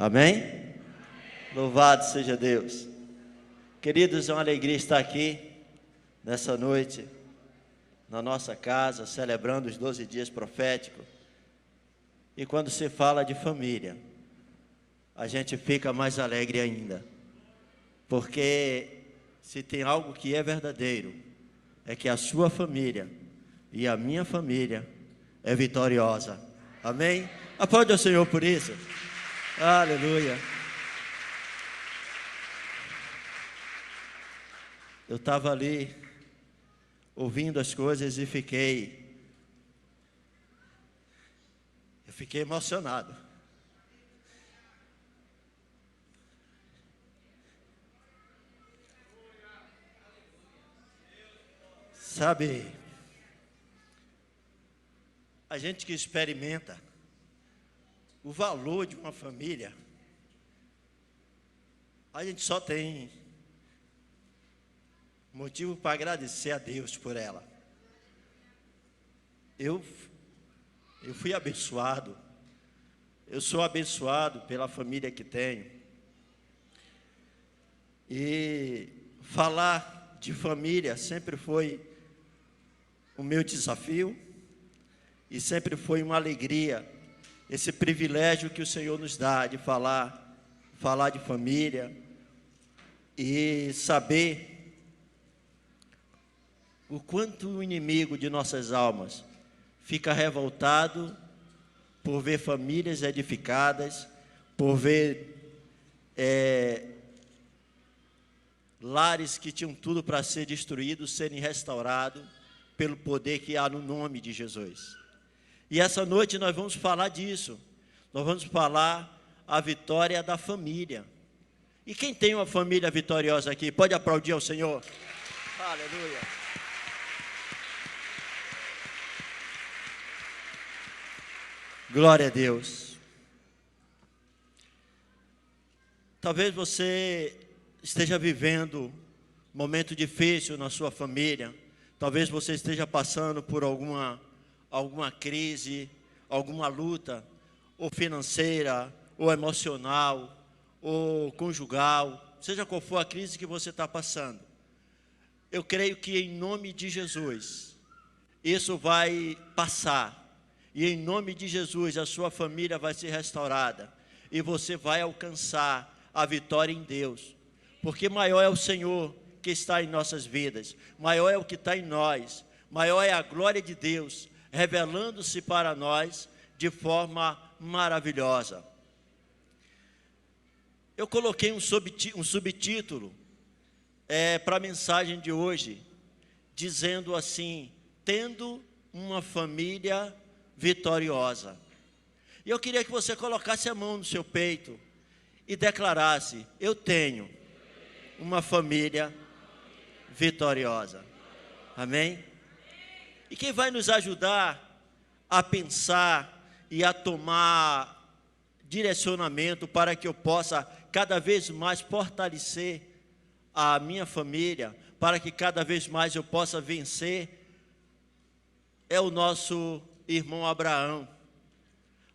Amém? Louvado seja Deus. Queridos, é uma alegria estar aqui nessa noite, na nossa casa, celebrando os 12 dias proféticos. E quando se fala de família, a gente fica mais alegre ainda, porque se tem algo que é verdadeiro, é que a sua família e a minha família é vitoriosa. Amém? Aplaude ao Senhor por isso. Aleluia. Eu estava ali ouvindo as coisas e fiquei emocionado. Sabe, a gente que experimenta o valor de uma família, a gente só tem motivo para agradecer a Deus por ela. Eu fui abençoado, eu sou abençoado pela família que tenho. E falar de família sempre foi o meu desafio e sempre foi uma alegria, esse privilégio que o Senhor nos dá de falar de família e saber o quanto o inimigo de nossas almas fica revoltado por ver famílias edificadas, por ver lares que tinham tudo para ser destruídos, serem restaurados pelo poder que há no nome de Jesus. E essa noite nós vamos falar disso. Nós vamos falar a vitória da família. E quem tem uma família vitoriosa aqui, pode aplaudir ao Senhor. Aleluia. Glória a Deus. Talvez você esteja vivendo um momento difícil na sua família. Talvez você esteja passando por alguma crise, alguma luta, ou financeira, ou emocional, ou conjugal, seja qual for a crise que você está passando. Eu creio que em nome de Jesus, isso vai passar. E em nome de Jesus, a sua família vai ser restaurada. E você vai alcançar a vitória em Deus. Porque maior é o Senhor que está em nossas vidas. Maior é o que está em nós. Maior é a glória de Deus, revelando-se para nós de forma maravilhosa. Eu coloquei um subtítulo para a mensagem de hoje, dizendo assim: tendo uma família vitoriosa. E eu queria que você colocasse a mão no seu peito e declarasse: eu tenho uma família vitoriosa. Amém? E quem vai nos ajudar a pensar e a tomar direcionamento para que eu possa cada vez mais fortalecer a minha família, para que cada vez mais eu possa vencer, é o nosso irmão Abraão,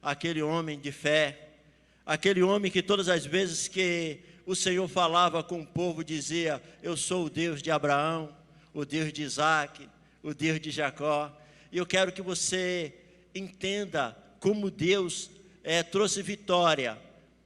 aquele homem de fé, aquele homem que todas as vezes que o Senhor falava com o povo dizia: eu sou o Deus de Abraão, o Deus de Isaac, o Deus de Jacó. E eu quero que você entenda como Deus trouxe vitória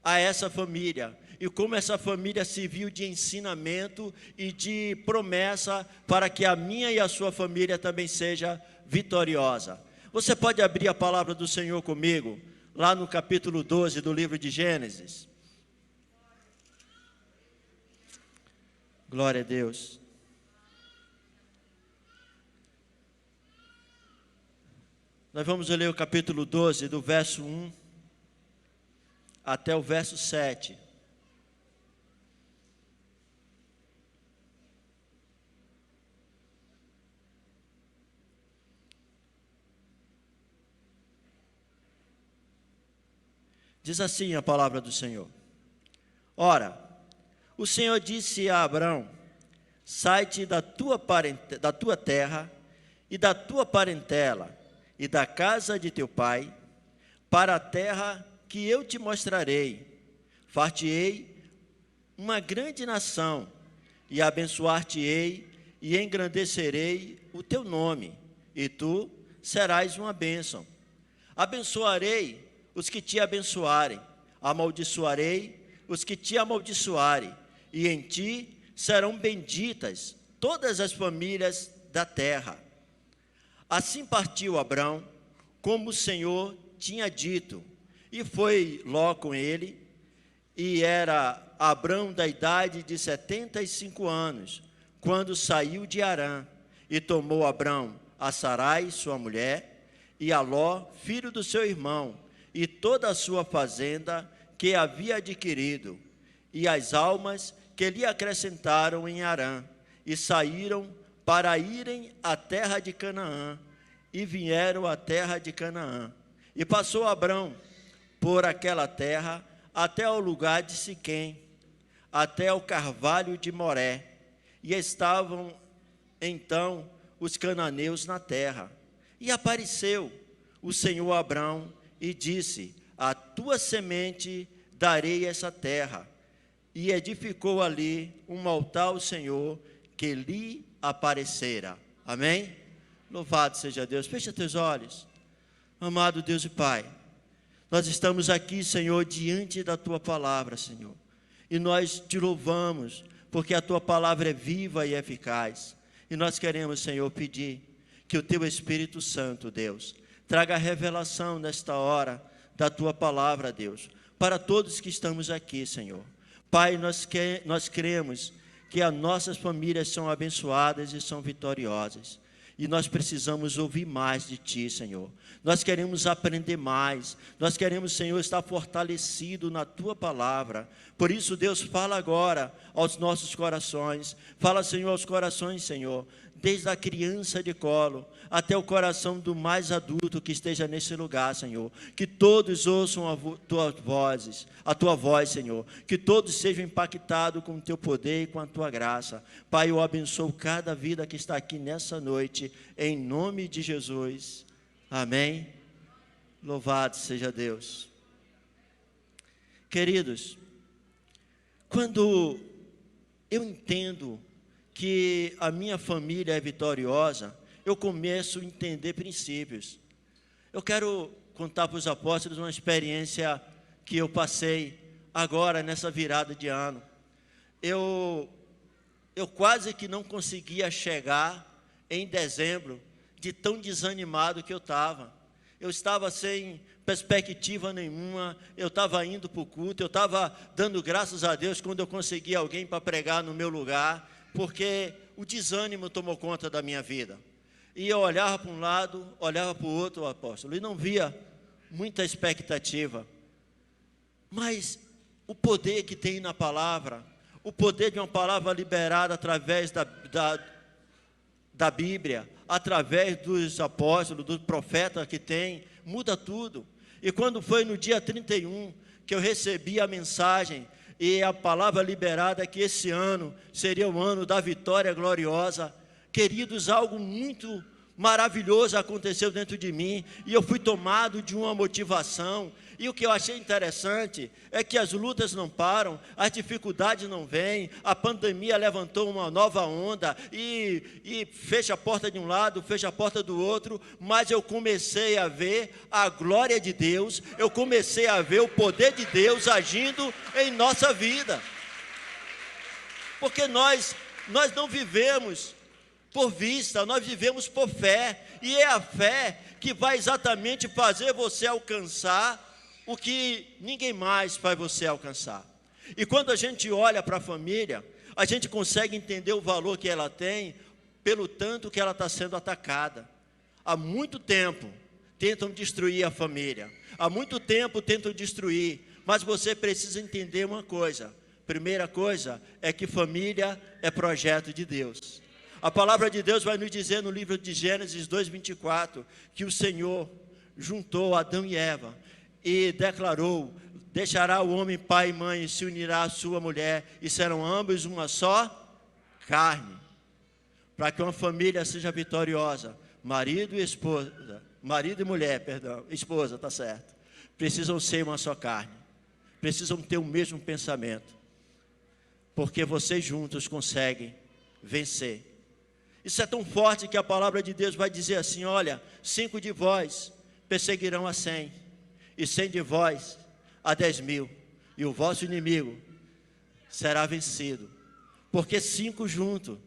a essa família, e como essa família serviu de ensinamento e de promessa para que a minha e a sua família também seja vitoriosa. Você pode abrir a palavra do Senhor comigo, lá no capítulo 12 do livro de Gênesis. Glória a Deus. Nós vamos ler o capítulo 12, do verso 1 até o verso 7. Diz assim a palavra do Senhor: ora, o Senhor disse a Abrão: sai-te da tua terra e da tua parentela e da casa de teu pai, para a terra que eu te mostrarei. Far-te-ei uma grande nação, e abençoar-te-ei, e engrandecerei o teu nome, e tu serás uma bênção. Abençoarei os que te abençoarem, amaldiçoarei os que te amaldiçoarem, e em ti serão benditas todas as famílias da terra. Assim partiu Abrão, como o Senhor tinha dito, e foi Ló com ele, e era Abrão da idade de 75 anos, quando saiu de Harã, e tomou Abrão a Sarai, sua mulher, e a Ló, filho do seu irmão, e toda a sua fazenda que havia adquirido, e as almas que lhe acrescentaram em Harã, e saíram para irem à terra de Canaã, e vieram à terra de Canaã. E passou Abrão por aquela terra até ao lugar de Siquém, até o carvalho de Moré, e estavam então os cananeus na terra. E apareceu o Senhor a Abrão e disse: a tua semente darei essa terra. E edificou ali um altar ao Senhor que lhe aparecera. Amém? Louvado seja Deus. Fecha teus olhos. Amado Deus e Pai, nós estamos aqui, Senhor, diante da tua palavra, Senhor, e nós te louvamos, porque a tua palavra é viva e eficaz, e nós queremos, Senhor, pedir que o teu Espírito Santo, Deus, traga a revelação nesta hora da tua palavra, Deus, para todos que estamos aqui, Senhor. Pai, nós cremos que as nossas famílias são abençoadas e são vitoriosas, e nós precisamos ouvir mais de Ti, Senhor. Nós queremos aprender mais. Nós queremos, Senhor, estar fortalecido na Tua palavra. Por isso, Deus, fala agora aos nossos corações. Fala, Senhor, aos corações, Senhor, desde a criança de colo até o coração do mais adulto que esteja nesse lugar, Senhor. Que todos ouçam a tua voz, Senhor. Que todos sejam impactados com o teu poder e com a tua graça. Pai, eu abençoo cada vida que está aqui nessa noite, em nome de Jesus. Amém. Louvado seja Deus. Queridos, quando eu entendo que a minha família é vitoriosa, eu começo a entender princípios. Eu quero contar para os apóstolos uma experiência que eu passei agora nessa virada de ano. Eu quase que não conseguia chegar em dezembro, de tão desanimado que eu estava. Eu estava sem perspectiva nenhuma, eu estava indo para o culto, eu estava dando graças a Deus quando eu conseguia alguém para pregar no meu lugar, porque o desânimo tomou conta da minha vida. E eu olhava para um lado, olhava para o outro, apóstolo, e não via muita expectativa. Mas o poder que tem na palavra, o poder de uma palavra liberada através da Bíblia, através dos apóstolos, dos profetas que tem, muda tudo. E quando foi no dia 31 que eu recebi a mensagem e a palavra liberada que esse ano seria o ano da vitória gloriosa, queridos, algo muito maravilhoso aconteceu dentro de mim, e eu fui tomado de uma motivação. E o que eu achei interessante é que as lutas não param, as dificuldades não vêm, a pandemia levantou uma nova onda e fecha a porta de um lado, fecha a porta do outro, mas eu comecei a ver a glória de Deus, eu comecei a ver o poder de Deus agindo em nossa vida. Porque nós não vivemos por vista, nós vivemos por fé, e é a fé que vai exatamente fazer você alcançar o que ninguém mais faz você alcançar. E quando a gente olha para a família, a gente consegue entender o valor que ela tem, pelo tanto que ela está sendo atacada. Há muito tempo tentam destruir a família, há muito tempo tentam destruir, mas você precisa entender uma coisa. Primeira coisa é que família é projeto de Deus. A palavra de Deus vai nos dizer no livro de Gênesis 2:24, que o Senhor juntou Adão e Eva e declarou: deixará o homem pai e mãe e se unirá à sua mulher, e serão ambos uma só carne. Para que uma família seja vitoriosa, marido e esposa, marido e mulher, perdão, esposa, está certo, precisam ser uma só carne. precisam ter o mesmo pensamento, porque vocês juntos conseguem vencer. Isso é tão forte que a palavra de Deus vai dizer assim: olha, 5 de vós perseguirão a 100, e 100 de vós a 10.000, e o vosso inimigo será vencido. Porque 5 juntos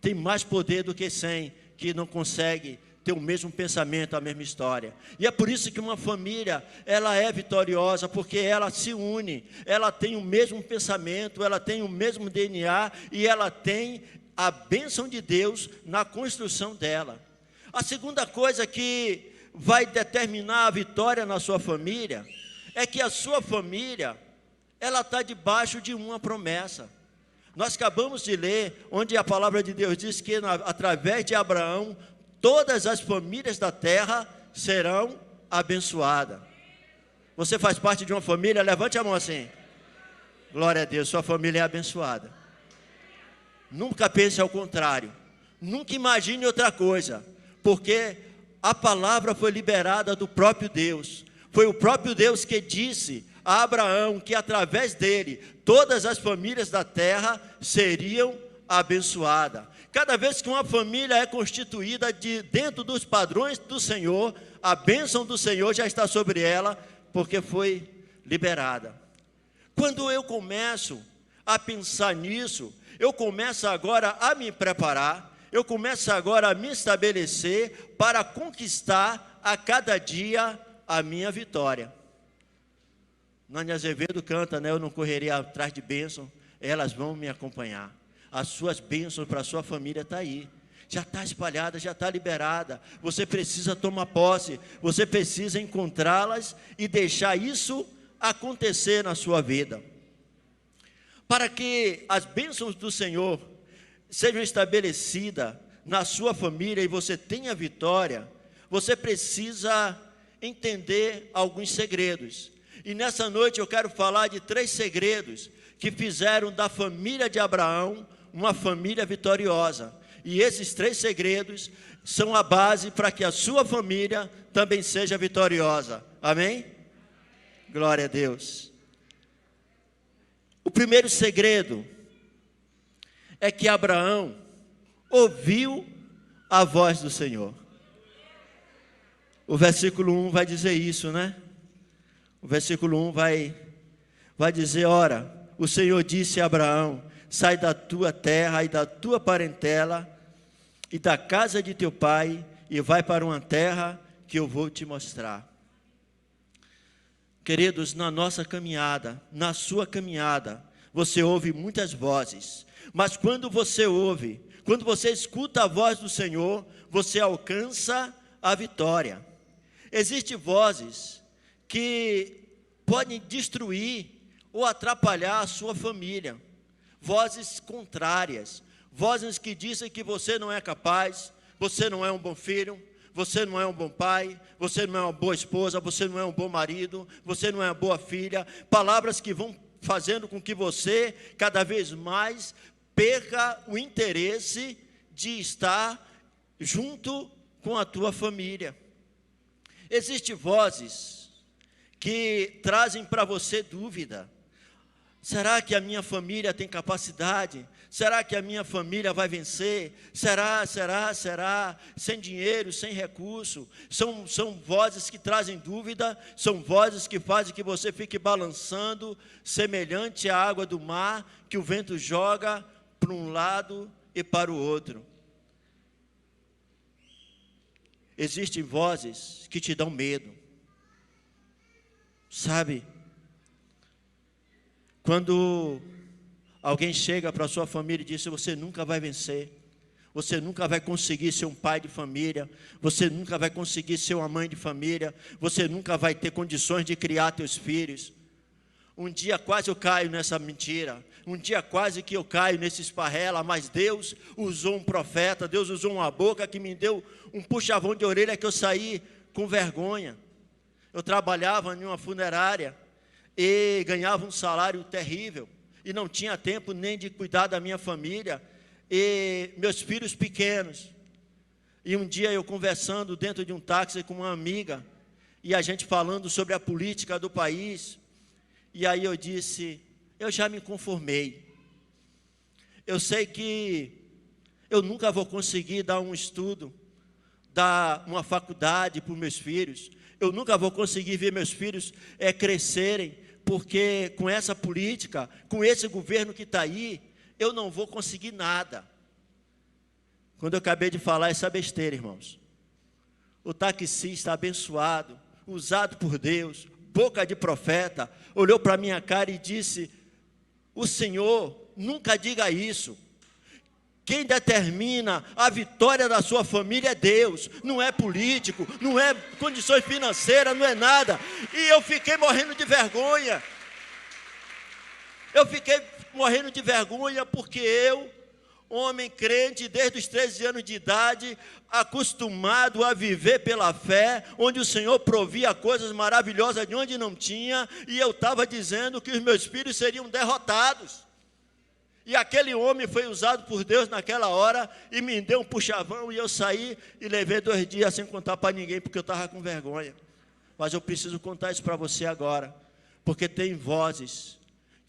tem mais poder do que 100 que não consegue ter o mesmo pensamento, a mesma história. E é por isso que uma família, ela é vitoriosa, porque ela se une, ela tem o mesmo pensamento, ela tem o mesmo DNA, e ela tem a bênção de Deus na construção dela. A segunda coisa que vai determinar a vitória na sua família, é que a sua família, ela está debaixo de uma promessa. Nós acabamos de ler, onde a palavra de Deus diz que através de Abraão, todas as famílias da terra serão abençoadas. Você faz parte de uma família? Levante a mão assim. Glória a Deus, sua família é abençoada. Nunca pense ao contrário. Nunca imagine outra coisa. Porque a palavra foi liberada do próprio Deus. Foi o próprio Deus que disse a Abraão que através dele todas as famílias da terra seriam abençoadas. Cada vez que uma família é constituída dentro dos padrões do Senhor, a bênção do Senhor já está sobre ela, porque foi liberada. Quando eu começo a pensar nisso, eu começo agora a me preparar, eu começo agora a me estabelecer para conquistar a cada dia a minha vitória. Nani Azevedo canta, né? Eu não correria atrás de bênção, elas vão me acompanhar. As suas bênçãos para a sua família está aí. Já está espalhada, já está liberada. Você precisa tomar posse, você precisa encontrá-las e deixar isso acontecer na sua vida. Para que as bênçãos do Senhor sejam estabelecidas na sua família e você tenha vitória, você precisa entender alguns segredos. E nessa noite eu quero falar de 3 segredos que fizeram da família de Abraão uma família vitoriosa. E esses 3 segredos são a base para que a sua família também seja vitoriosa. Amém? Glória a Deus. O primeiro segredo é que Abraão ouviu a voz do Senhor. O versículo 1 vai dizer isso, né? O versículo 1 vai dizer: ora, o Senhor disse a Abraão: sai da tua terra e da tua parentela e da casa de teu pai e vai para uma terra que eu vou te mostrar. Queridos, na nossa caminhada, na sua caminhada, você ouve muitas vozes, mas quando você ouve, quando você escuta a voz do Senhor, você alcança a vitória. Existem vozes que podem destruir ou atrapalhar a sua família, vozes contrárias, vozes que dizem que você não é capaz, você não é um bom filho, você não é um bom pai, você não é uma boa esposa, você não é um bom marido, você não é uma boa filha, palavras que vão fazendo com que você cada vez mais perca o interesse de estar junto com a tua família. Existem vozes que trazem para você dúvida. Será que a minha família tem capacidade? Será que a minha família vai vencer? Será? Sem dinheiro, sem recurso. São vozes que trazem dúvida, são vozes que fazem que você fique balançando, semelhante à água do mar, que o vento joga para um lado e para o outro. Existem vozes que te dão medo. Sabe? Quando alguém chega para a sua família e diz: você nunca vai vencer, você nunca vai conseguir ser um pai de família, você nunca vai conseguir ser uma mãe de família, você nunca vai ter condições de criar teus filhos. Um dia quase eu caio nessa mentira, um dia quase que eu caio nesse esparrela, mas Deus usou um profeta, Deus usou uma boca que me deu um puxavão de orelha que eu saí com vergonha. Eu trabalhava em uma funerária e ganhava um salário terrível, e não tinha tempo nem de cuidar da minha família, e meus filhos pequenos. E um dia eu conversando dentro de um táxi com uma amiga, e a gente falando sobre a política do país, E aí eu disse, eu já me conformei. Eu sei que eu nunca vou conseguir dar um estudo, dar uma faculdade para os meus filhos. Eu nunca vou conseguir ver meus filhos crescerem, porque com essa política, com esse governo que está aí, eu não vou conseguir nada. Quando eu acabei de falar essa besteira, irmãos, o taxista abençoado, usado por Deus, boca de profeta, olhou para a minha cara e disse, o Senhor, nunca diga isso. Quem determina a vitória da sua família é Deus, não é político, não é condições financeiras, não é nada. E eu fiquei morrendo de vergonha. Eu fiquei morrendo de vergonha porque eu, homem crente desde os 13 anos de idade, acostumado a viver pela fé, onde o Senhor provia coisas maravilhosas de onde não tinha, e eu estava dizendo que os meus filhos seriam derrotados. E aquele homem foi usado por Deus naquela hora e me deu um puxavão e eu saí e levei 2 dias sem contar para ninguém, porque eu estava com vergonha. Mas eu preciso contar isso para você agora, porque tem vozes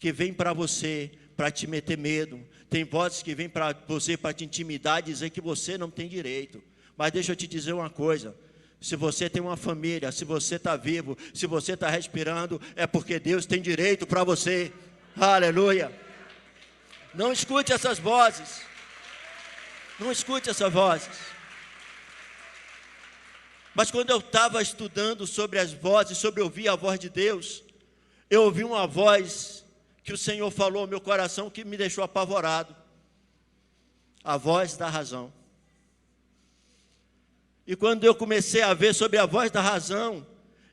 que vêm para você para te meter medo, tem vozes que vêm para você para te intimidar e dizer que você não tem direito. Mas deixa eu te dizer uma coisa, se você tem uma família, se você está vivo, se você está respirando, é porque Deus tem direito para você. Aleluia! Não escute essas vozes. Não escute essas vozes. Mas quando eu estava estudando sobre as vozes, sobre ouvir a voz de Deus, eu ouvi uma voz que o Senhor falou ao meu coração que me deixou apavorado. A voz da razão. E quando eu comecei a ver sobre a voz da razão,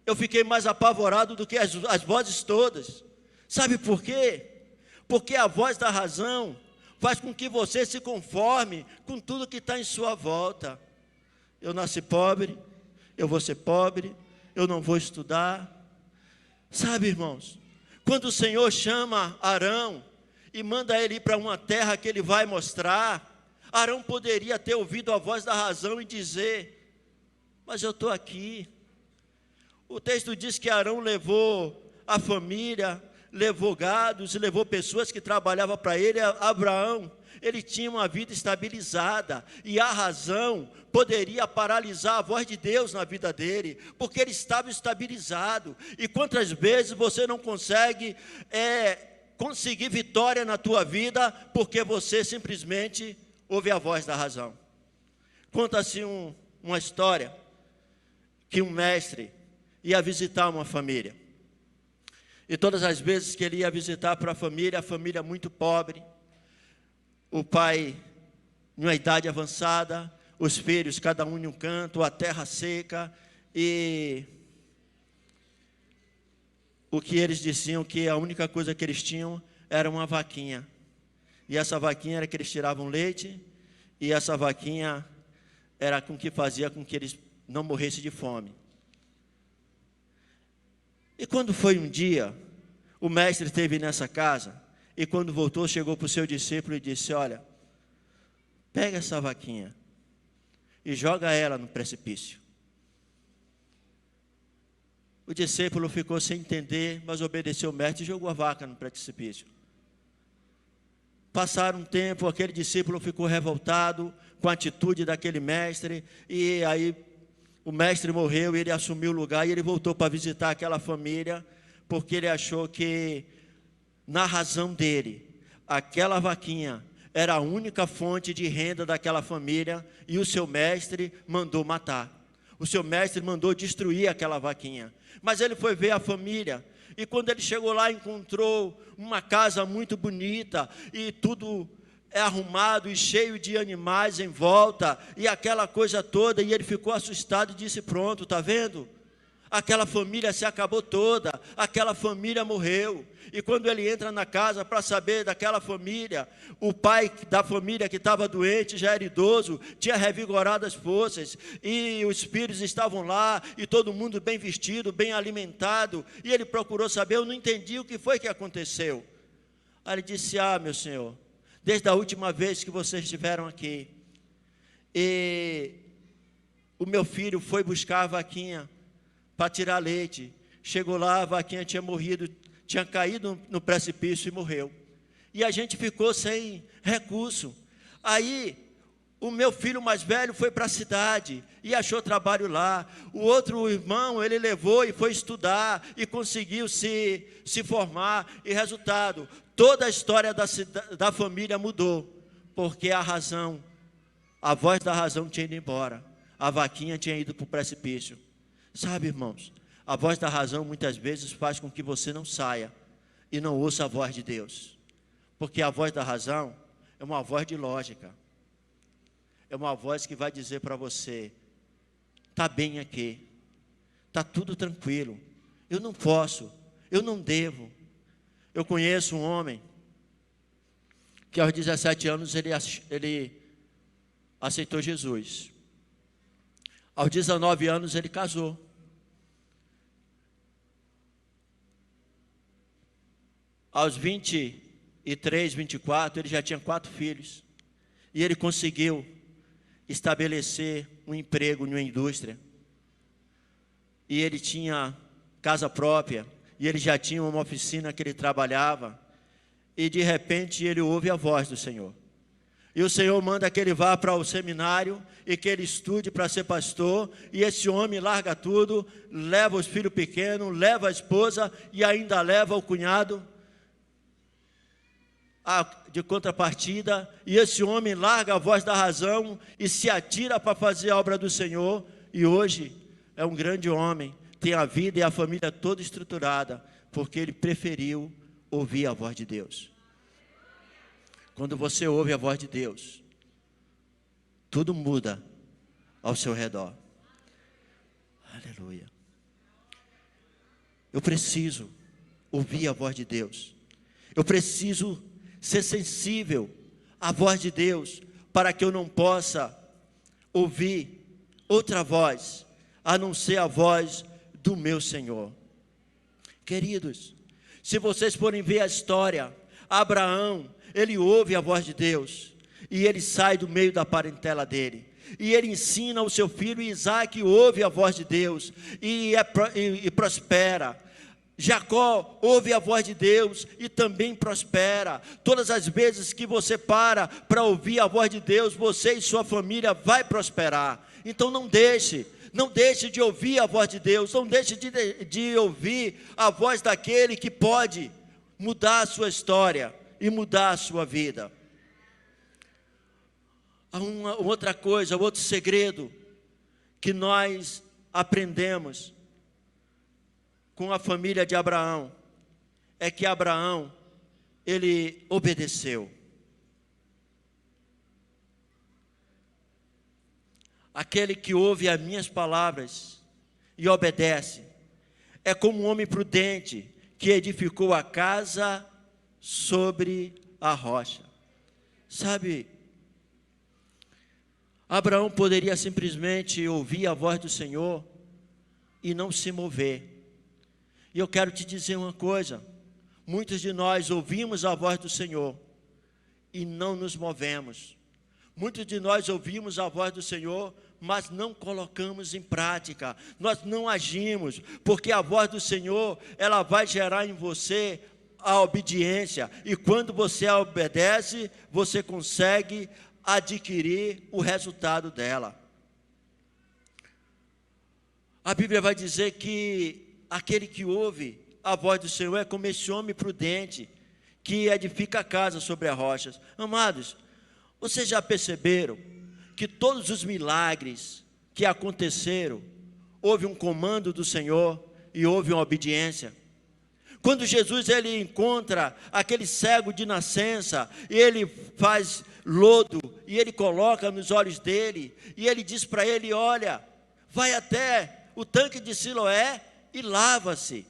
eu fiquei mais apavorado do que as vozes todas. Sabe por quê? Porque a voz da razão faz com que você se conforme com tudo que está em sua volta. Eu nasci pobre, eu vou ser pobre, eu não vou estudar. Sabe, irmãos, quando o Senhor chama Arão e manda ele ir para uma terra que ele vai mostrar, Arão poderia ter ouvido a voz da razão e dizer, mas eu estou aqui. O texto diz que Arão levou a família, levou gados, levou pessoas que trabalhavam para ele. Abraão, ele tinha uma vida estabilizada, e a razão poderia paralisar a voz de Deus na vida dele, porque ele estava estabilizado. E quantas vezes você não consegue conseguir vitória na tua vida, porque você simplesmente ouve a voz da razão? Conta-se uma história, que um mestre ia visitar uma família, e todas as vezes que ele ia visitar para a família muito pobre, o pai em uma idade avançada, os filhos cada um em um canto, a terra seca, e o que eles diziam que a única coisa que eles tinham era uma vaquinha, e essa vaquinha era que eles tiravam leite, e essa vaquinha era com que fazia com que eles não morressem de fome. E quando foi um dia, o mestre esteve nessa casa, e quando voltou, chegou para o seu discípulo e disse, olha, pega essa vaquinha e joga ela no precipício. O discípulo ficou sem entender, mas obedeceu o mestre e jogou a vaca no precipício. Passaram um tempo, aquele discípulo ficou revoltado com a atitude daquele mestre, e aí o mestre morreu e ele assumiu o lugar, e ele voltou para visitar aquela família, porque ele achou que, na razão dele, aquela vaquinha era a única fonte de renda daquela família, e o seu mestre mandou matar. O seu mestre mandou destruir aquela vaquinha. Mas ele foi ver a família, e quando ele chegou lá, encontrou uma casa muito bonita, e tudo arrumado e cheio de animais em volta, e aquela coisa toda, e ele ficou assustado e disse, pronto, está vendo? Aquela família se acabou toda, aquela família morreu. E quando ele entra na casa para saber daquela família, o pai da família que estava doente, já era idoso, tinha revigorado as forças, e os filhos estavam lá, e todo mundo bem vestido, bem alimentado, e ele procurou saber, eu não entendi o que foi que aconteceu. Aí ele disse, meu senhor, desde a última vez que vocês estiveram aqui, e o meu filho foi buscar a vaquinha para tirar leite, chegou lá, a vaquinha tinha morrido, tinha caído no precipício e morreu. E a gente ficou sem recurso. Aí, o meu filho mais velho foi para a cidade e achou trabalho lá. O outro irmão, ele levou e foi estudar e conseguiu se formar. E resultado, toda a história da família mudou. Porque a voz da razão tinha ido embora. A vaquinha tinha ido para o precipício. Sabe, irmãos, a voz da razão muitas vezes faz com que você não saia e não ouça a voz de Deus. Porque a voz da razão é uma voz de lógica. É uma voz que vai dizer para você: está bem aqui, está tudo tranquilo, eu não posso, eu não devo. Eu conheço um homem que aos 17 anos ele aceitou Jesus. Aos 19 anos ele casou. Aos 23, 24, ele já tinha 4 filhos. E ele conseguiu estabelecer um emprego em uma indústria. E ele tinha casa própria. E ele já tinha uma oficina que ele trabalhava. E de repente ele ouve a voz do Senhor. E o Senhor manda que ele vá para o seminário e que ele estude para ser pastor. E esse homem larga tudo, leva os filhos pequenos, leva a esposa e ainda leva o cunhado de contrapartida. E esse homem larga a voz da razão e se atira para fazer a obra do Senhor. E hoje é um grande homem, tem a vida e a família toda estruturada, porque ele preferiu ouvir a voz de Deus. Quando você ouve a voz de Deus, tudo muda ao seu redor. Aleluia. Eu preciso ouvir a voz de Deus. Eu preciso ser sensível à voz de Deus, para que eu não possa ouvir outra voz, a não ser a voz do meu Senhor. Queridos, se vocês forem ver a história, Abraão, ele ouve a voz de Deus, e ele sai do meio da parentela dele, e ele ensina o seu filho Isaac, ouve a voz de Deus, e prospera. Jacó ouve a voz de Deus e também prospera. Todas as vezes que você para ouvir a voz de Deus, você e sua família vai prosperar. Então não deixe de ouvir a voz de Deus, não deixe de ouvir a voz daquele que pode mudar a sua história e mudar a sua vida. Há outra coisa, outro segredo que nós aprendemos com a família de Abraão, é que Abraão, ele obedeceu. Aquele que ouve as minhas palavras e obedece, é como um homem prudente que edificou a casa sobre a rocha. Sabe, Abraão poderia simplesmente ouvir a voz do Senhor e não se mover. E eu quero te dizer uma coisa: muitos de nós ouvimos a voz do Senhor e não nos movemos. Muitos de nós ouvimos a voz do Senhor, mas não colocamos em prática, nós não agimos, porque a voz do Senhor, ela vai gerar em você a obediência, e quando você a obedece, você consegue adquirir o resultado dela. A Bíblia vai dizer que aquele que ouve a voz do Senhor é como esse homem prudente que edifica a casa sobre as rochas. Amados, vocês já perceberam que todos os milagres que aconteceram, houve um comando do Senhor e houve uma obediência? Quando Jesus ele encontra aquele cego de nascença, e ele faz lodo e ele coloca nos olhos dele, e ele diz para ele: olha, vai até o tanque de Siloé e lava-se.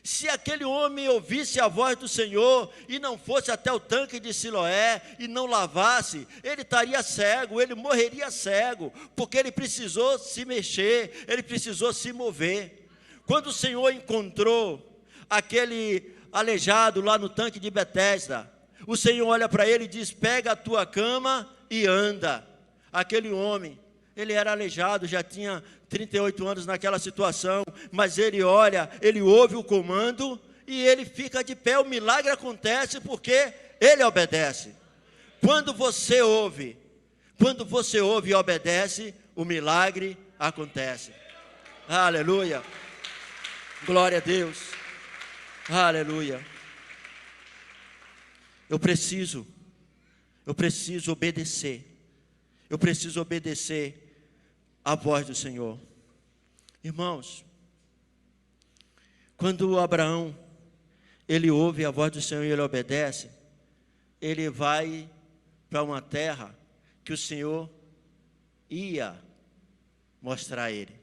Se aquele homem ouvisse a voz do Senhor e não fosse até o tanque de Siloé e não lavasse, ele estaria cego, ele morreria cego, porque ele precisou se mexer, ele precisou se mover. Quando o Senhor encontrou aquele aleijado lá no tanque de Betesda, o Senhor olha para ele e diz: pega a tua cama e anda. Aquele homem, ele era aleijado, já tinha 38 anos naquela situação, mas ele olha, ele ouve o comando e ele fica de pé. O milagre acontece porque ele obedece. Quando você ouve e obedece, o milagre acontece. Aleluia. Glória a Deus. Aleluia. Eu preciso obedecer. Eu preciso obedecer à voz do Senhor. Irmãos, quando Abraão, ele ouve a voz do Senhor e ele obedece, ele vai para uma terra que o Senhor ia mostrar a ele.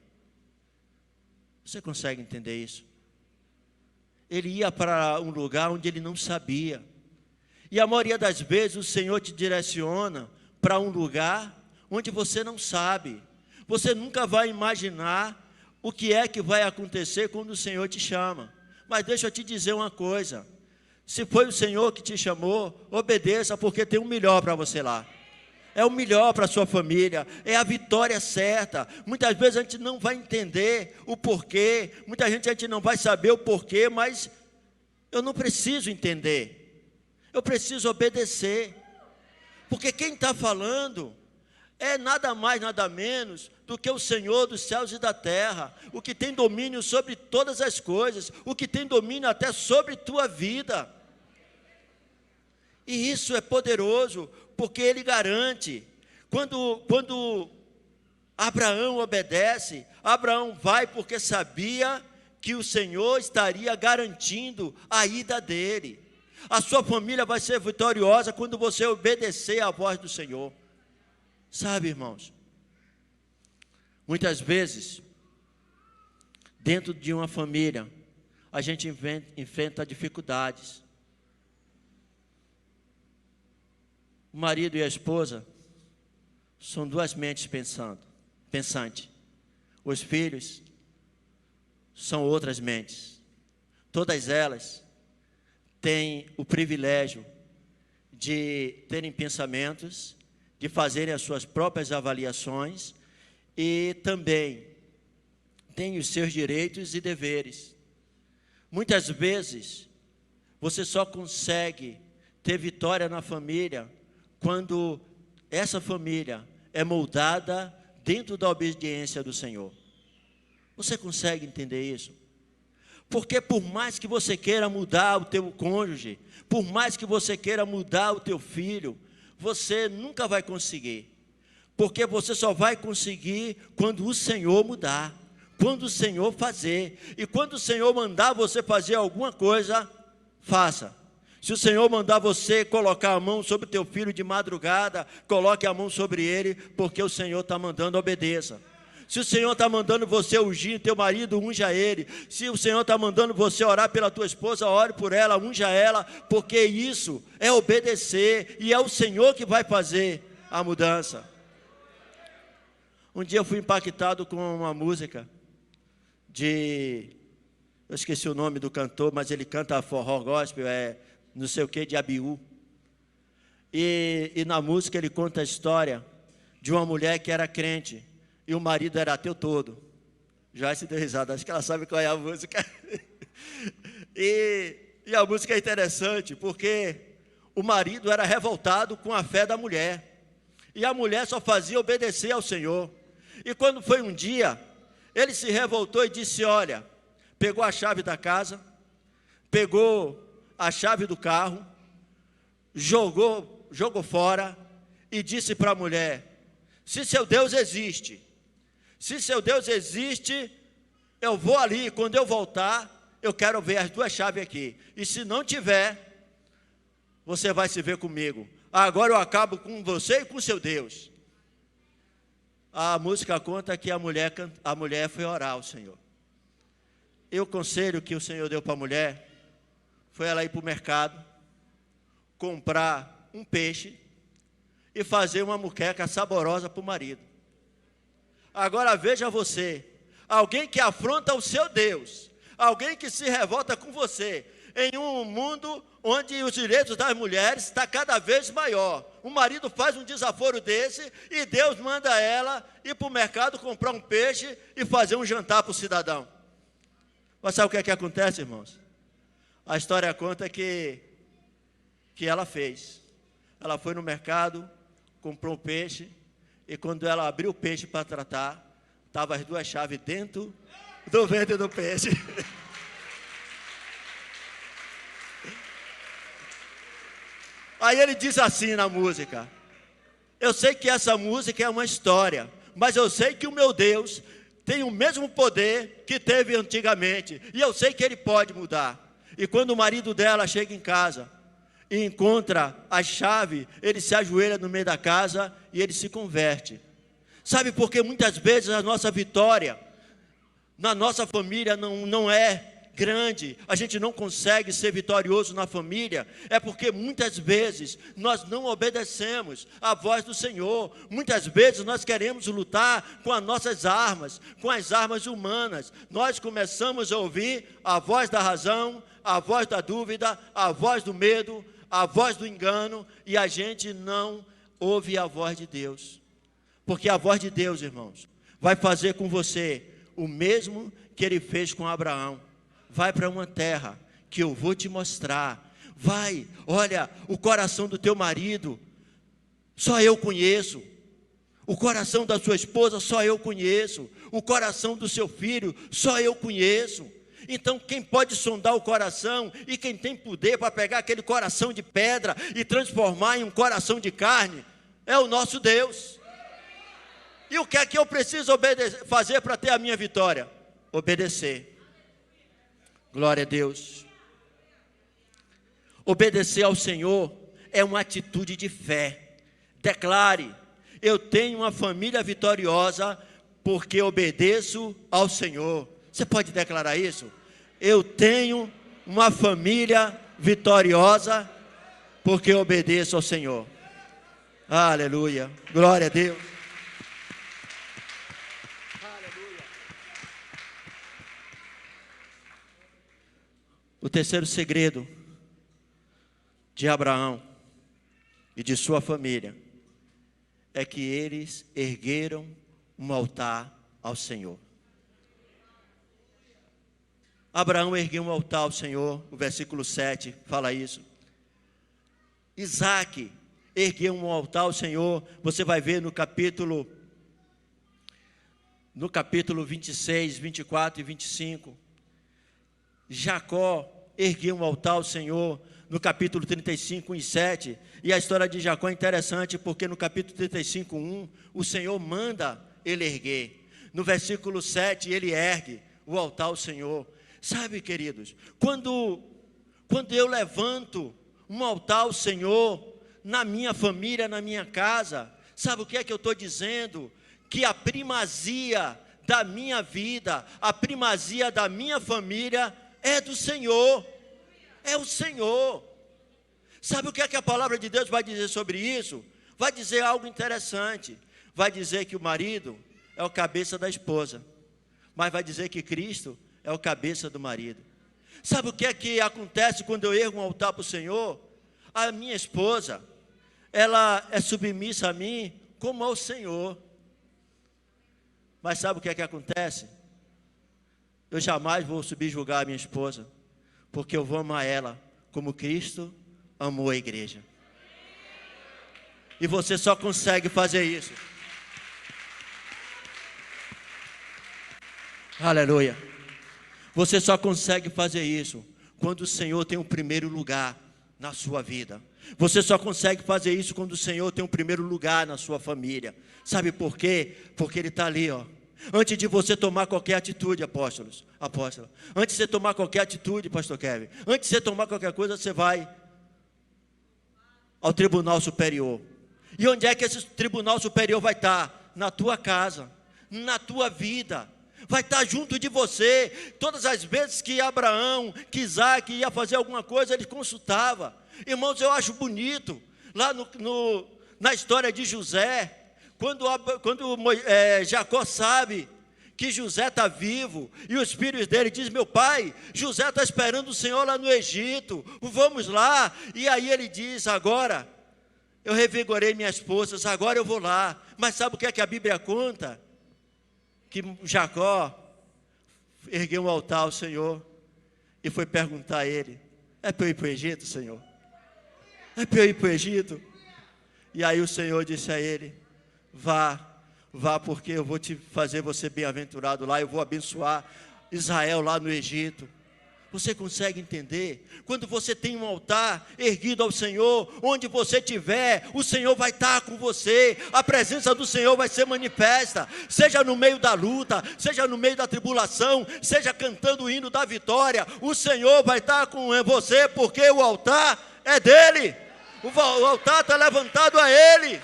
Você consegue entender isso? Ele ia para um lugar onde ele não sabia. E a maioria das vezes o Senhor te direciona para um lugar onde você não sabe. Você nunca vai imaginar o que é que vai acontecer quando o Senhor te chama. Mas deixa eu te dizer uma coisa. Se foi o Senhor que te chamou, obedeça, porque tem um melhor para você lá. É o melhor para a sua família, é a vitória certa. Muitas vezes a gente não vai entender o porquê, muita gente a gente não vai saber o porquê, mas eu não preciso entender. Eu preciso obedecer, porque quem está falando é nada mais, nada menos do que o Senhor dos céus e da terra, o que tem domínio sobre todas as coisas, o que tem domínio até sobre tua vida. E isso é poderoso, porque ele garante. Quando Abraão obedece, Abraão vai porque sabia que o Senhor estaria garantindo a ida dele. A sua família vai ser vitoriosa quando você obedecer à voz do Senhor. Sabe, irmãos, muitas vezes, dentro de uma família, a gente enfrenta dificuldades. O marido e a esposa são duas mentes pensantes. Os filhos são outras mentes. Todas elas têm o privilégio de terem pensamentos, de fazerem as suas próprias avaliações e também têm os seus direitos e deveres. Muitas vezes, você só consegue ter vitória na família quando essa família é moldada dentro da obediência do Senhor. Você consegue entender isso? Porque por mais que você queira mudar o teu cônjuge, por mais que você queira mudar o teu filho, você nunca vai conseguir. Porque você só vai conseguir quando o Senhor mudar, quando o Senhor fazer. E quando o Senhor mandar você fazer alguma coisa, faça. Se o Senhor mandar você colocar a mão sobre o teu filho de madrugada, coloque a mão sobre ele, porque o Senhor está mandando, obedeça. Se o Senhor está mandando você ungir teu marido, unja ele. Se o Senhor está mandando você orar pela tua esposa, ore por ela, unja ela, porque isso é obedecer, e é o Senhor que vai fazer a mudança. Um dia eu fui impactado com uma música eu esqueci o nome do cantor, mas ele canta forró gospel, não sei o que, de Abiú. E na música ele conta a história de uma mulher que era crente, e o marido era ateu todo. Já se deu risada, acho que ela sabe qual é a música. E a música é interessante, porque o marido era revoltado com a fé da mulher, e a mulher só fazia obedecer ao Senhor. E quando foi um dia, ele se revoltou e disse, olha, pegou a chave da casa, pegou a chave do carro, jogou fora e disse para a mulher, se seu Deus existe, eu vou ali, quando eu voltar, eu quero ver as duas chaves aqui, e se não tiver, você vai se ver comigo, agora eu acabo com você e com seu Deus. A música conta que a mulher foi orar ao Senhor. E o conselho que o Senhor deu para a mulher foi ela ir para o mercado, comprar um peixe e fazer uma moqueca saborosa para o marido. Agora veja você, alguém que afronta o seu Deus, alguém que se revolta com você, em um mundo onde os direitos das mulheres estão cada vez maior. O marido faz um desaforo desse e Deus manda ela ir para o mercado comprar um peixe e fazer um jantar para o cidadão. Mas sabe o que é que acontece, irmãos? A história conta que ela fez. Ela foi no mercado, comprou um peixe, e quando ela abriu o peixe para tratar, estavam as duas chaves dentro do ventre do peixe. Aí ele diz assim na música: eu sei que essa música é uma história, mas eu sei que o meu Deus tem o mesmo poder que teve antigamente, e eu sei que Ele pode mudar. E quando o marido dela chega em casa e encontra a chave, ele se ajoelha no meio da casa e ele se converte. Sabe, porque muitas vezes a nossa vitória na nossa família não é grande, a gente não consegue ser vitorioso na família, é porque muitas vezes nós não obedecemos à voz do Senhor. Muitas vezes nós queremos lutar com as nossas armas, com as armas humanas. Nós começamos a ouvir a voz da razão, a voz da dúvida, a voz do medo, a voz do engano, e a gente não ouve a voz de Deus. Porque a voz de Deus, irmãos, vai fazer com você o mesmo que Ele fez com Abraão. Vai para uma terra que eu vou te mostrar. Vai, olha, o coração do teu marido, só eu conheço. O coração da sua esposa, só eu conheço. O coração do seu filho, só eu conheço. Então, quem pode sondar o coração e quem tem poder para pegar aquele coração de pedra e transformar em um coração de carne, é o nosso Deus. E o que é que eu preciso fazer para ter a minha vitória? Obedecer. Glória a Deus. Obedecer ao Senhor é uma atitude de fé. Declare: eu tenho uma família vitoriosa porque obedeço ao Senhor. Você pode declarar isso? Eu tenho uma família vitoriosa porque obedeço ao Senhor. Aleluia. Glória a Deus. O terceiro segredo de Abraão e de sua família é que eles ergueram um altar ao Senhor. Abraão ergueu um altar ao Senhor, o versículo 7 fala isso. Isaac ergueu um altar ao Senhor, você vai ver no capítulo 26, 24 e 25. Jacó ergueu um altar ao Senhor no capítulo 35, 1 e 7. E a história de Jacó é interessante porque no capítulo 35, 1, o Senhor manda ele erguer. No versículo 7, ele ergue o altar ao Senhor. Sabe, queridos, quando eu levanto um altar ao Senhor na minha família, na minha casa, sabe o que é que eu estou dizendo? Que a primazia da minha vida, a primazia da minha família é do Senhor, é o Senhor. Sabe o que é que a palavra de Deus vai dizer sobre isso? Vai dizer algo interessante. Vai dizer que o marido é o cabeça da esposa, mas vai dizer que Cristo é o cabeça do marido. Sabe o que é que acontece quando eu ergo um altar para o Senhor? A minha esposa, ela é submissa a mim como ao Senhor. Mas sabe o que é que acontece? Eu jamais vou subjugar a minha esposa, porque eu vou amar ela como Cristo amou a igreja. E você só consegue fazer isso. Aleluia. Você só consegue fazer isso quando o Senhor tem o primeiro lugar na sua vida. Você só consegue fazer isso quando o Senhor tem o primeiro lugar na sua família. Sabe por quê? Porque Ele está ali, ó. Antes de você tomar qualquer atitude, apóstolo, antes de você tomar qualquer atitude, pastor Kevin, antes de você tomar qualquer coisa, você vai ao tribunal superior. E onde é que esse tribunal superior vai estar? Na tua casa, na tua vida, vai estar junto de você. Todas as vezes que Abraão, que Isaac ia fazer alguma coisa, ele consultava. Irmãos, eu acho bonito, lá na história de José, quando Jacó sabe que José está vivo, e os filhos dele dizem: meu pai, José está esperando o Senhor lá no Egito, vamos lá. E aí ele diz: agora eu revigorei minhas forças, agora eu vou lá. Mas sabe o que é que a Bíblia conta? Que Jacó ergueu um altar ao Senhor e foi perguntar a ele: É para eu ir para o Egito, Senhor? É para eu ir para o Egito? E aí o Senhor disse a ele: vá, porque eu vou te fazer você bem-aventurado lá, eu vou abençoar Israel lá no Egito. Você consegue entender? Quando você tem um altar erguido ao Senhor, onde você estiver, o Senhor vai estar com você, a presença do Senhor vai ser manifesta, seja no meio da luta, seja no meio da tribulação, seja cantando o hino da vitória, o Senhor vai estar com você, porque o altar é dele, o altar está levantado a Ele,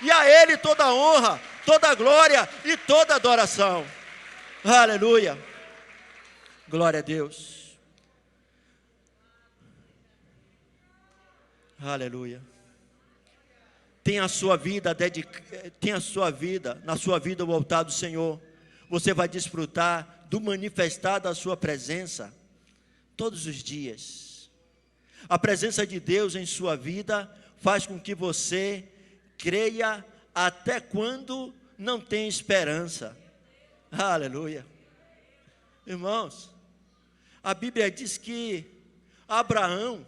e a Ele toda a honra, toda a glória e toda a adoração. Aleluia, glória a Deus. Aleluia. Tenha a sua vida, na sua vida o altar do Senhor. Você vai desfrutar do manifestar da sua presença todos os dias. A presença de Deus em sua vida faz com que você creia até quando não tem esperança. Aleluia. Irmãos, a Bíblia diz que Abraão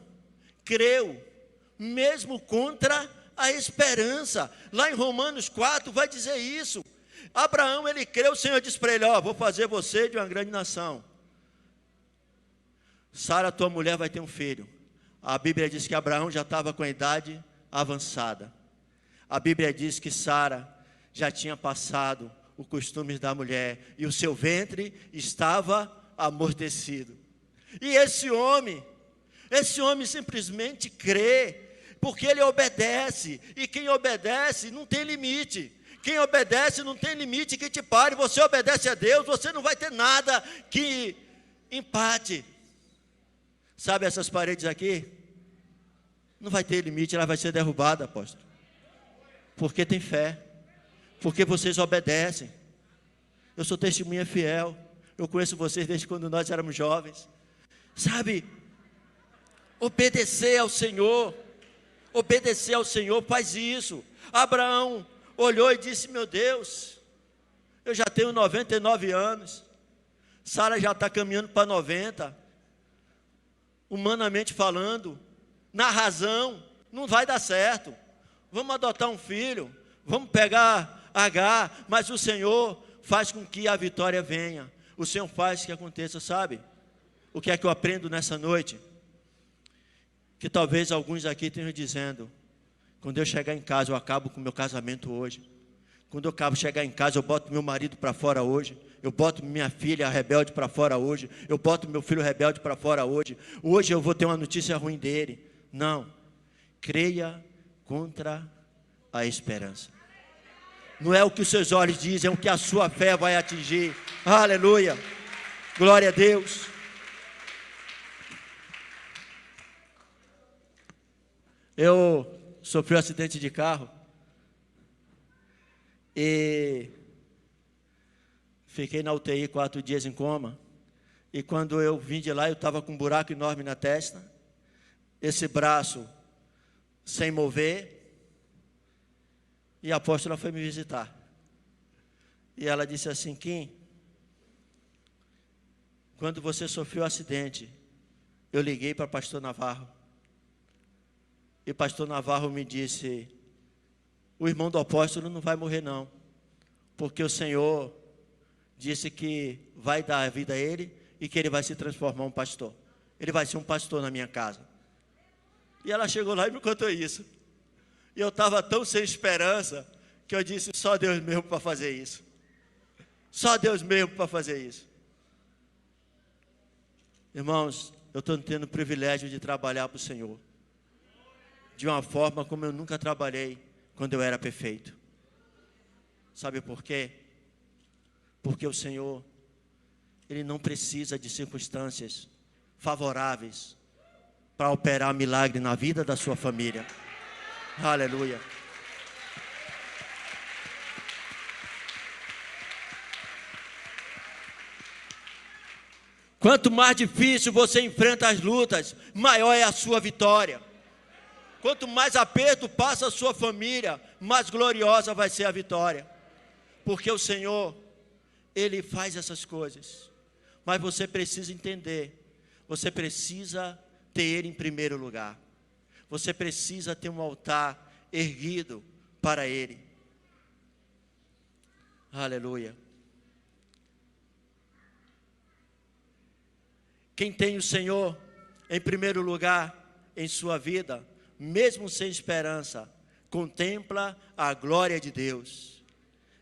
creu mesmo contra a esperança. Lá em Romanos 4 vai dizer isso. Abraão, ele creu, o Senhor disse para ele: vou fazer você de uma grande nação. Sara, tua mulher, vai ter um filho. A Bíblia diz que Abraão já estava com a idade avançada. A Bíblia diz que Sara já tinha passado os costumes da mulher, e o seu ventre estava amortecido. E esse homem simplesmente crê, porque ele obedece, e quem obedece não tem limite. Quem obedece não tem limite que te pare. Você obedece a Deus, você não vai ter nada que empate. Sabe essas paredes aqui? Não vai ter limite, ela vai ser derrubada, apóstolo. Porque tem fé, porque vocês obedecem. Eu sou testemunha fiel, eu conheço vocês desde quando nós éramos jovens. Sabe, obedecer ao Senhor faz isso. Abraão olhou e disse: meu Deus, eu já tenho 99 anos, Sara já está caminhando para 90, humanamente falando, na razão, não vai dar certo, vamos adotar um filho, vamos pegar Agar, mas o Senhor faz com que a vitória venha, o Senhor faz que aconteça. Sabe, o que é que eu aprendo nessa noite? Que talvez alguns aqui estejam dizendo: quando eu chegar em casa, eu acabo com o meu casamento hoje. Quando eu acabo de chegar em casa, eu boto meu marido para fora hoje. Eu boto minha filha rebelde para fora hoje. Eu boto meu filho rebelde para fora hoje. Hoje eu vou ter uma notícia ruim dele. Não. Creia contra a esperança. Não é o que os seus olhos dizem, é o que a sua fé vai atingir. Aleluia. Glória a Deus. Eu sofri um acidente de carro e fiquei na UTI 4 dias em coma. E quando eu vim de lá, eu estava com um buraco enorme na testa, esse braço sem mover, e a apóstola foi me visitar. E ela disse assim: Kim, quando você sofreu o acidente, eu liguei para o pastor Navarro. E o pastor Navarro me disse: o irmão do apóstolo não vai morrer não, porque o Senhor disse que vai dar a vida a ele e que ele vai se transformar em um pastor. Ele vai ser um pastor na minha casa. E ela chegou lá e me contou isso. E eu estava tão sem esperança que eu disse: só Deus mesmo para fazer isso. Só Deus mesmo para fazer isso. Irmãos, eu estou tendo o privilégio de trabalhar para o Senhor de uma forma como eu nunca trabalhei quando eu era perfeito. Sabe por quê? Porque o Senhor, Ele não precisa de circunstâncias favoráveis para operar milagre na vida da sua família. Aleluia. Quanto mais difícil você enfrenta as lutas, maior é a sua vitória. Quanto mais aperto passa a sua família, mais gloriosa vai ser a vitória. Porque o Senhor, Ele faz essas coisas. Mas você precisa entender, você precisa ter Ele em primeiro lugar. Você precisa ter um altar erguido para Ele. Aleluia. Quem tem o Senhor em primeiro lugar em sua vida, mesmo sem esperança, contempla a glória de Deus.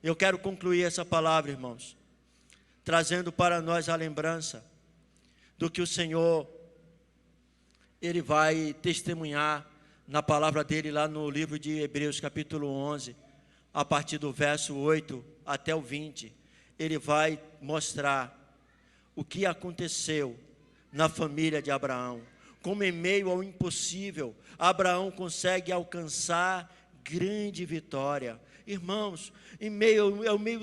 Eu quero concluir essa palavra, irmãos, trazendo para nós a lembrança do que o Senhor, Ele vai testemunhar na palavra dEle lá no livro de Hebreus capítulo 11, a partir do verso 8 até o 20, Ele vai mostrar o que aconteceu na família de Abraão, como em meio ao impossível, Abraão consegue alcançar grande vitória. Irmãos, em meio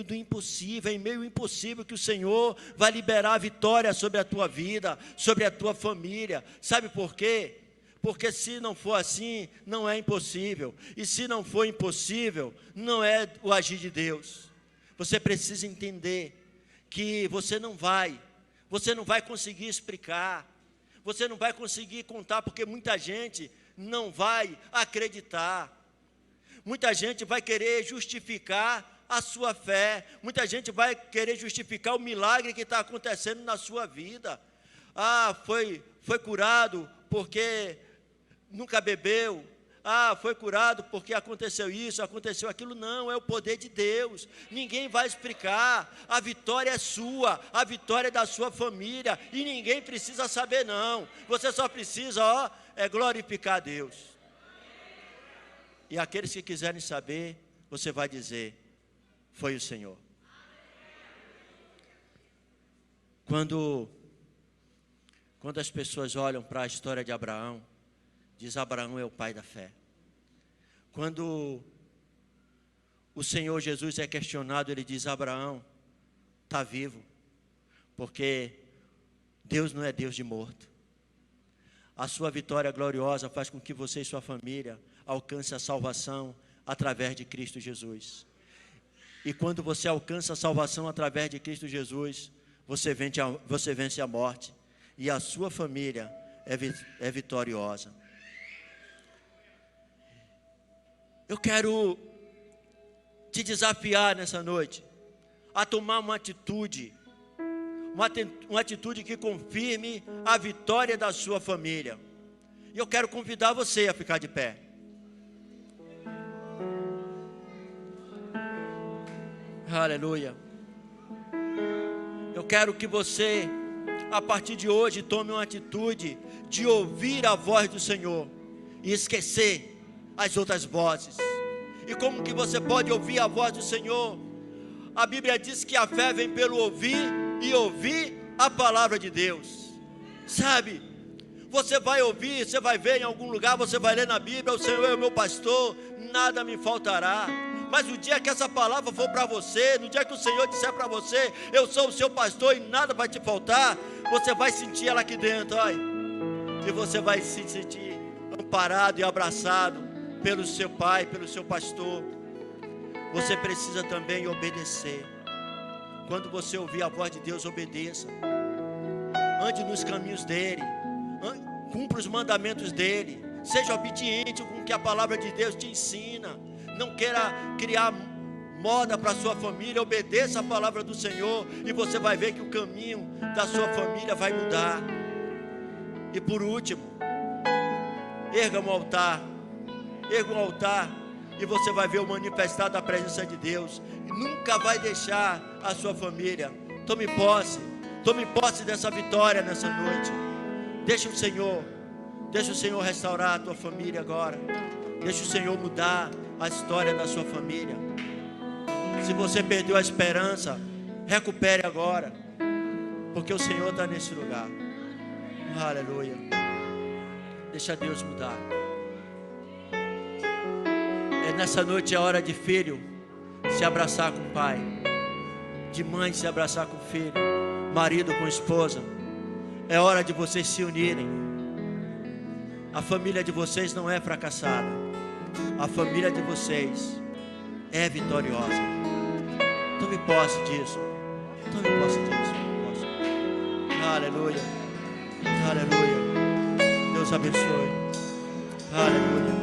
do impossível, em meio ao impossível que o Senhor vai liberar a vitória sobre a tua vida, sobre a tua família. Sabe por quê? Porque se não for assim, não é impossível. E se não for impossível, não é o agir de Deus. Você precisa entender que você não vai conseguir explicar, você não vai conseguir contar, porque muita gente não vai acreditar. Muita gente vai querer justificar a sua fé. Muita gente vai querer justificar o milagre que está acontecendo na sua vida. Foi curado porque nunca bebeu. Foi curado porque aconteceu isso, aconteceu aquilo. Não, é o poder de Deus. Ninguém vai explicar. A vitória é sua, a vitória é da sua família. E ninguém precisa saber, não. Você só precisa, glorificar a Deus. E aqueles que quiserem saber, você vai dizer: foi o Senhor. Quando as pessoas olham para a história de Abraão, diz: Abraão é o pai da fé. Quando o Senhor Jesus é questionado, Ele diz: Abraão está vivo, porque Deus não é Deus de morto. A sua vitória gloriosa faz com que você e sua família alcance a salvação através de Cristo Jesus. E quando você alcança a salvação através de Cristo Jesus, você vence a morte, e a sua família é vitoriosa. Eu quero te desafiar nessa noite a tomar uma atitude que confirme a vitória da sua família. E eu quero convidar você a ficar de pé. Aleluia. Eu quero que você, a partir de hoje, tome uma atitude de ouvir a voz do Senhor e esquecer as outras vozes. E como que você pode ouvir a voz do Senhor? A Bíblia diz que a fé vem pelo ouvir, e ouvir a palavra de Deus. Sabe, você vai ouvir, você vai ver em algum lugar, você vai ler na Bíblia: o Senhor é o meu pastor, nada me faltará. Mas o dia que essa palavra for para você, no dia que o Senhor disser para você: eu sou o seu pastor e nada vai te faltar, você vai sentir ela aqui dentro, e você vai se sentir amparado e abraçado pelo seu pai, pelo seu pastor. Você precisa também obedecer. Quando você ouvir a voz de Deus, obedeça. Ande nos caminhos dele, cumpra os mandamentos dele, seja obediente com o que a palavra de Deus te ensina. Não queira criar moda para a sua família. Obedeça a palavra do Senhor, e você vai ver que o caminho da sua família vai mudar. E por último, erga um altar, e você vai ver o manifestar da presença de Deus, e nunca vai deixar a sua família. Tome posse dessa vitória nessa noite. Deixa o Senhor restaurar a tua família agora. Deixa o Senhor mudar a história da sua família. Se você perdeu a esperança, recupere agora, porque o Senhor está nesse lugar. Aleluia. Deixa Deus mudar. Nessa noite é hora de filho se abraçar com o pai, de mãe se abraçar com o filho, marido com a esposa. É hora de vocês se unirem. A família de vocês não é fracassada. A família de vocês é vitoriosa. Tome posse disso. Tome posse disso. Aleluia. Aleluia. Deus Deus abençoe. Aleluia.